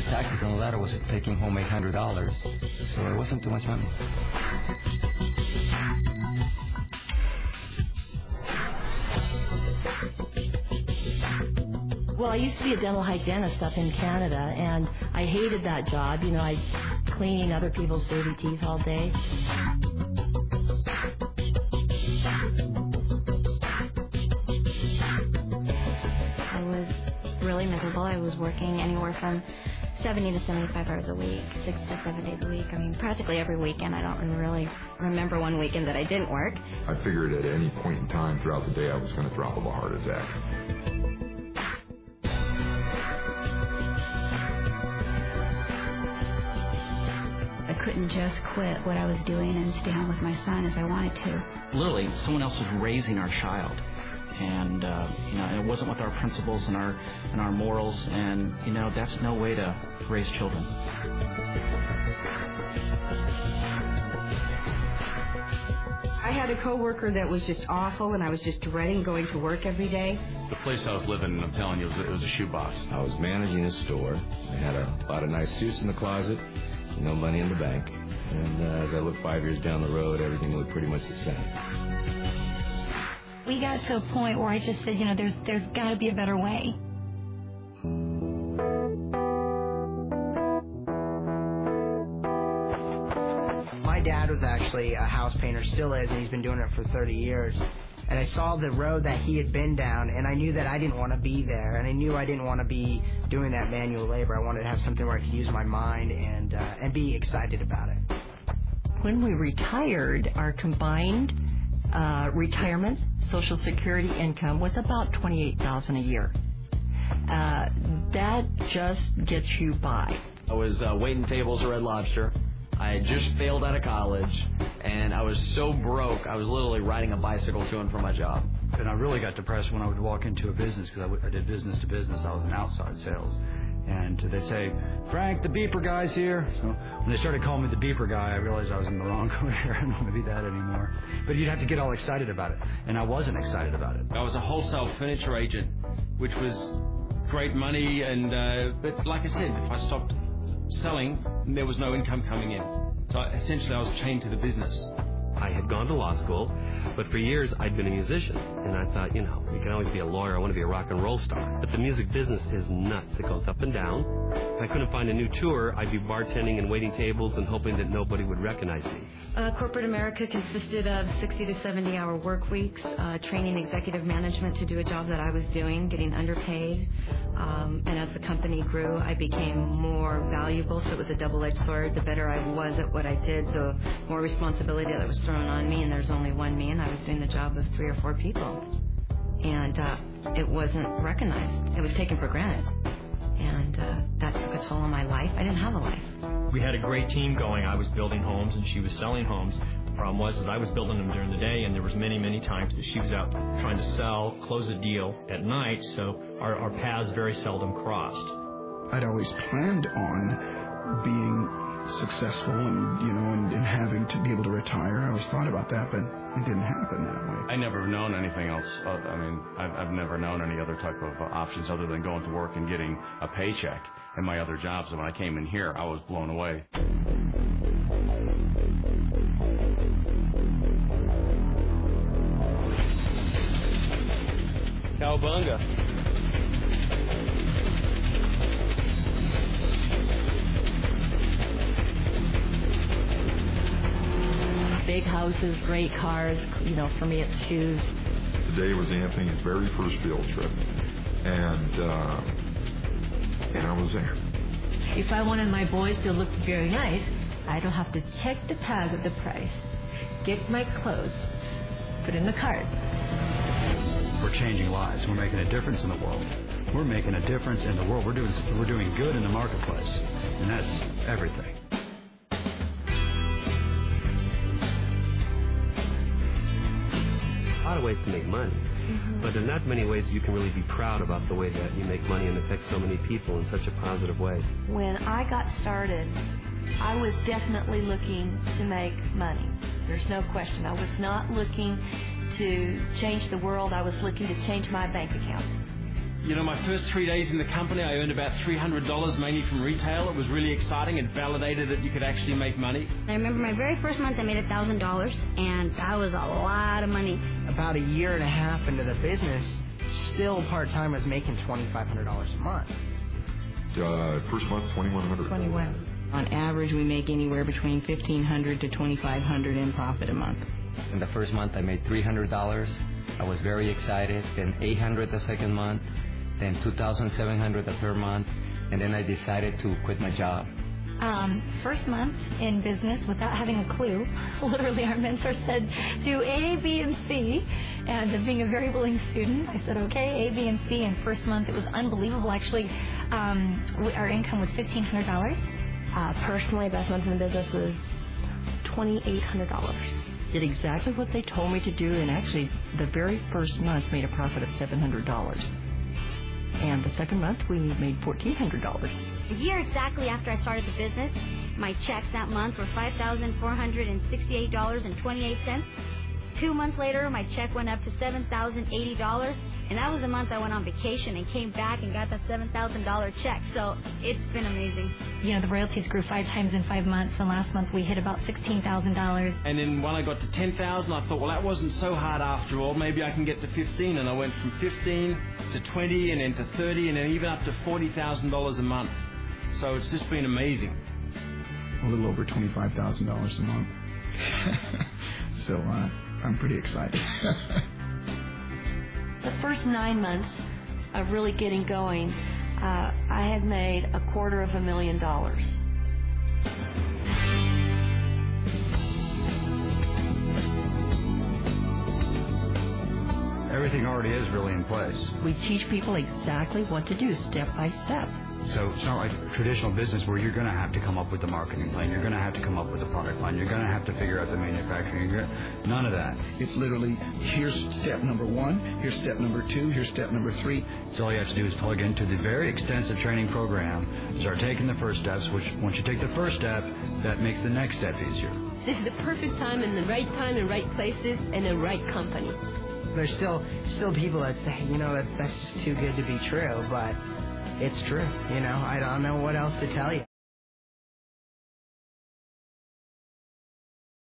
taxes and all that, I was taking home $800, so it wasn't too much money. Well, I used to be a dental hygienist up in Canada, and I hated that job. You know, I cleaning other people's dirty teeth all day. I was really miserable. I was working anywhere from 70 to 75 hours a week, 6 to 7 days a week. I mean, practically every weekend. I don't really remember one weekend that I didn't work. I figured at any point in time throughout the day I was going to drop of a heart attack. I couldn't just quit what I was doing and stay home with my son as I wanted to. Literally, someone else was raising our child. And, it wasn't with our principles and our morals, and, that's no way to raise children. I had a coworker that was just awful, and I was just dreading going to work every day. The place I was living, I'm telling you, it was a shoebox. I was managing a store. I had a lot of nice suits in the closet, no money in the bank. And as I looked 5 years down the road, everything looked pretty much the same. We got to a point where I just said, there's got to be a better way. My dad was actually a house painter, still is, and he's been doing it for 30 years. And I saw the road that he had been down, and I knew that I didn't want to be there, and I knew I didn't want to be doing that manual labor. I wanted to have something where I could use my mind and be excited about it. When we retired, our combined retirement Social Security income was about $28,000 a year. That just gets you by. I was waiting tables at Red Lobster. I had just failed out of college, and I was so broke, I was literally riding a bicycle to and from my job. And I really got depressed when I would walk into a business, because I did business to business. I was in outside sales. And they'd say, "Frank, the beeper guy's here." So when they started calling me the beeper guy, I realized I was in the wrong career. I don't want to be that anymore. But you'd have to get all excited about it, and I wasn't excited about it. I was a wholesale furniture agent, which was great money, and but like I said, if I stopped selling, there was no income coming in. So essentially I was chained to the business. I had gone to law school, but for years I'd been a musician, and I thought, you can always be a lawyer. I want to be a rock and roll star. But the music business is nuts. It goes up and down. If I couldn't find a new tour, I'd be bartending and waiting tables and hoping that nobody would recognize me. Corporate America consisted of 60 to 70-hour work weeks, training executive management to do a job that I was doing, getting underpaid. And as the company grew, I became more valuable, so it was a double-edged sword. The better I was at what I did, the more responsibility that was thrown on me, and there's only one me, and I was doing the job of 3 or 4 people. And it wasn't recognized. It was taken for granted. And that took a toll on my life. I didn't have a life. We had a great team going. I was building homes, and she was selling homes. The problem was I was building them during the day, and there was many, many times that she was out trying to sell, close a deal at night, so our paths very seldom crossed. I'd always planned on being successful and having to be able to retire. I always thought about that, but it didn't happen that way. I never have known anything else. I've never known any other type of options other than going to work and getting a paycheck in my other jobs. And when I came in here, I was blown away. Cowabunga. Big houses, great cars. For me, it's shoes. Today was Anthony's very first field trip, and I was there. If I wanted my boys to look very nice, I don't have to check the tag of the price, get my clothes, put in the cart. We're changing lives. We're making a difference in the world. We're making a difference in the world. We're doing good in the marketplace, and that's everything. A lot of ways to make money, but in not many ways you can really be proud about the way that you make money and affect so many people in such a positive way. When I got started, I was definitely looking to make money. There's no question. I was not looking to change the world. I was looking to change my bank account. You know, my first 3 days in the company, I earned about $300, mainly from retail. It was really exciting. It validated that you could actually make money. I remember my very first month I made $1,000, and that was a lot of money. About a year and a half into the business, still part-time, was making $2,500 a month. First month, $2,100. $21. On average, we make anywhere between $1,500 to $2,500 in profit a month. In the first month, I made $300. I was very excited. Then $800 the second month. Then $2,700 the third month. And then I decided to quit my job. First month in business without having a clue. Literally, our mentor said, do A, B, and C. And being a very willing student, I said, okay, A, B, and C. And first month, it was unbelievable. Actually, our income was $1,500. Personally, best month in the business was $2,800. Did exactly what they told me to do, and actually, the very first month made a profit of $700. And the second month, we made $1,400. A year exactly after I started the business, my checks that month were $5,468.28. 2 months later, my check went up to $7,080, and that was the month I went on vacation and came back and got that $7,000 check. So it's been amazing. You know, the royalties grew 5 times in 5 months, and last month we hit about $16,000. And then when I got to 10,000, I thought, well, that wasn't so hard after all. Maybe I can get to 15, and I went from 15 to 20, and then to 30, and then even up to $40,000 a month. So it's just been amazing. A little over $25,000 a month. So I'm pretty excited. The first 9 months of really getting going, I had made $250,000. Everything already is really in place. We teach people exactly what to do, step by step. So it's not like traditional business where you're going to have to come up with the marketing plan. You're going to have to come up with the product line. You're going to have to figure out the manufacturing. None of that. It's literally, here's step number 1, here's step number 2, here's step number 3. So all you have to do is plug into the very extensive training program, start taking the first steps, which once you take the first step, that makes the next step easier. This is the perfect time and the right places and the right company. There's still people that say, you know, that's just too good to be true, but it's true. You know, I don't know what else to tell you.